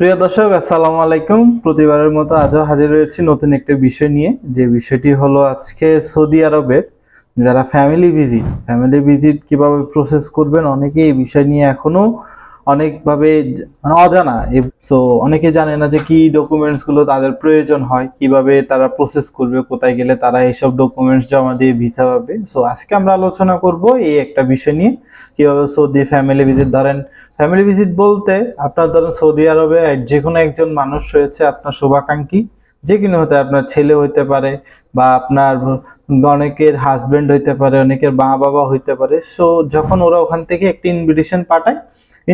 প্রিয় দর্শক, আসসালামু আলাইকুম। প্রতিবারের মতো আজও হাজির হয়েছি নতুন একটা বিষয় নিয়ে। যে বিষয়টি হলো আজকে সৌদি আরবের যারা ফ্যামিলি ভিজিট কিভাবে প্রসেস করবেন, অনেকে এই বিষয় নিয়ে এখনো অনেকভাবে মানে অজানা। সো অনেকে জানে না যে কি ডকুমেন্টস গুলো তাদের প্রয়োজন হয়, কিভাবে তারা প্রসেস করবে, কোথায় গেলে তারা এইসব ডকুমেন্টস জমা দিয়ে ভিসা পাবে। সো আজকে আমরা আলোচনা করব এই একটা বিষয় নিয়ে, কিভাবে সৌদি ফ্যামিলি ভিজিট। ধরেন ফ্যামিলি ভিজিট বলতে আপনার ধরেন সৌদি আরবে যে কোনো একজন মানুষ রয়েছে, আপনার শুভাকাঙ্ক্ষী, যে কোনো হতে আপনার ছেলে হইতে পারে বা আপনার অনেকের হাজবেন্ড হইতে পারে, অনেকের মা বাবা হইতে পারে। সো যখন ওরা ওখান থেকে একটি ইনভিটেশন পাঠায়,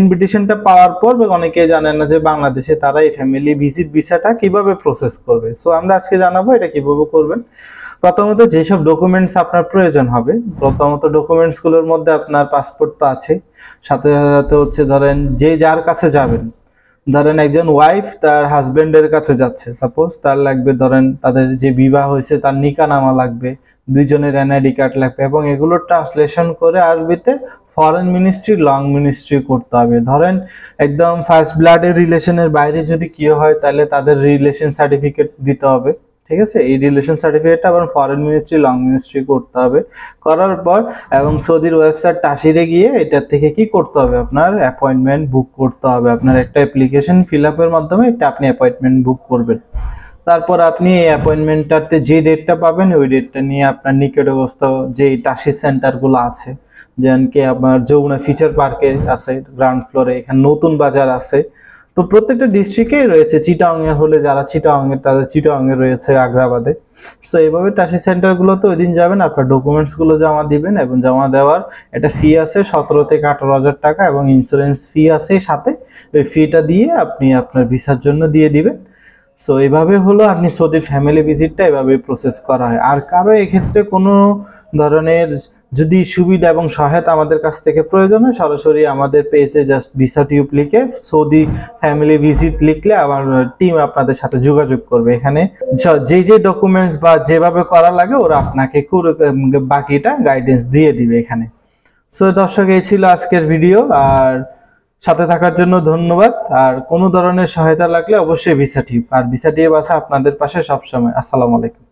ইনভিটেশনটা পাওয়ার পর অনেকে জানেন না যে বাংলাদেশে তারা এই ফ্যামিলি ভিজিট ভিসাটা কিভাবে প্রসেস করবে। সো আমরা আজকে জানাবো এটা কিভাবে করবেন। প্রথমত যেসব ডকুমেন্টস আপনার প্রয়োজন হবে, প্রথমত ডকুমেন্টস গুলোর মধ্যে আপনার পাসপোর্ট তো আছে, সাথে সাথে হচ্ছে ধরেন যে যার কাছে যাবেন, ধরেন একজন ওয়াইফ তার হাজবেন্ডের কাছে যাচ্ছে, সাপোজ তার লাগবে ধরেন তাদের যে বিবাহ হয়েছে তার নিকানামা লাগবে, দুইজনের এনআইডি কার্ড লাগবে, এবং এগুলো ট্রান্সলেশন করে আরবিতে ফরেন মিনিস্ট্রি লং মিনিস্ট্রি করতে হবে। ধরেন একদম ফার্স্ট ব্লাডের রিলেশনের বাইরে যদি কেউ হয় তাহলে তাদের রিলেশন সার্টিফিকেট দিতে হবে। ঠিক আছে, এই রিলেশন সার্টিফিকেটটা আবার ফরেন মিনিস্ট্রি লং মিনিস্ট্রি করতে হবে। করার পর এবং সৌদির ওয়েবসাইট টাসিরে গিয়ে এটার থেকে কি করতে হবে, আপনার অ্যাপয়েন্টমেন্ট বুক করতে হবে। আপনার একটা অ্যাপ্লিকেশন ফিল আপের মাধ্যমে এটা আপনি অ্যাপয়েন্টমেন্ট বুক করবেন। তারপর আপনি এই অ্যাপয়েন্টমেন্টটাতে যে ডেটটা পাবেন ওই ডেটটা নিয়ে আপনার নিকটস্থ যে টাসি সেন্টারগুলো আছে, যেমন কি আপনার যমুনা ফিচার পার্কে আছে গ্রাউন্ড ফ্লোরে, এখানে নতুন বাজার আছে। তো প্রত্যেকটা ডিস্ট্রিক্টে রয়েছে, চিটাং এর হলে যারা চিটাং এর তাদের চিটাং এ রয়েছে, আগ্রাবাদে। সো এইভাবে টাসি সেন্টারগুলোতে ওই দিন যাবেন, আপনার ডকুমেন্টস গুলো জমা দিবেন, এবং জমা দেওয়ার একটা ফি আছে 17 থেকে 18,000 টাকা, এবং ইন্স্যুরেন্স ফি আছে সাথে। ওই ফিটা দিয়ে আপনি আপনার ভিসার জন্য দিয়ে দিবেন। সো এইভাবে হলো আপনি সৌদি ফ্যামিলি ভিজিটটা এভাবে প্রসেস করা হয়। আর কারো এক্ষেত্রে কোনো ধরনের যদি সুবিধা এবং সহায়তা আমাদের কাছ থেকে প্রয়োজন হয়, সরাসরি আমাদের পেজে জাস্ট ভিসা টিউব লিখে সৌদি ফ্যামিলি ভিজিট লিখলে আমার টিম আপনাদের সাথে যোগাযোগ করবে। এখানে যে যে ডকুমেন্টস বা যেভাবে করা লাগে ওরা আপনাকে বাকিটা গাইডেন্স দিয়ে দিবে এখানে। সো দর্শক, এই ছিল আজকের ভিডিও, আর সাথে থাকার জন্য ধন্যবাদ। আর কোনো ধরনের সহায়তা লাগলে অবশ্যই ভিসা টিউব আছে আপনাদের পাশে সবসময়। আসসালামু আলাইকুম।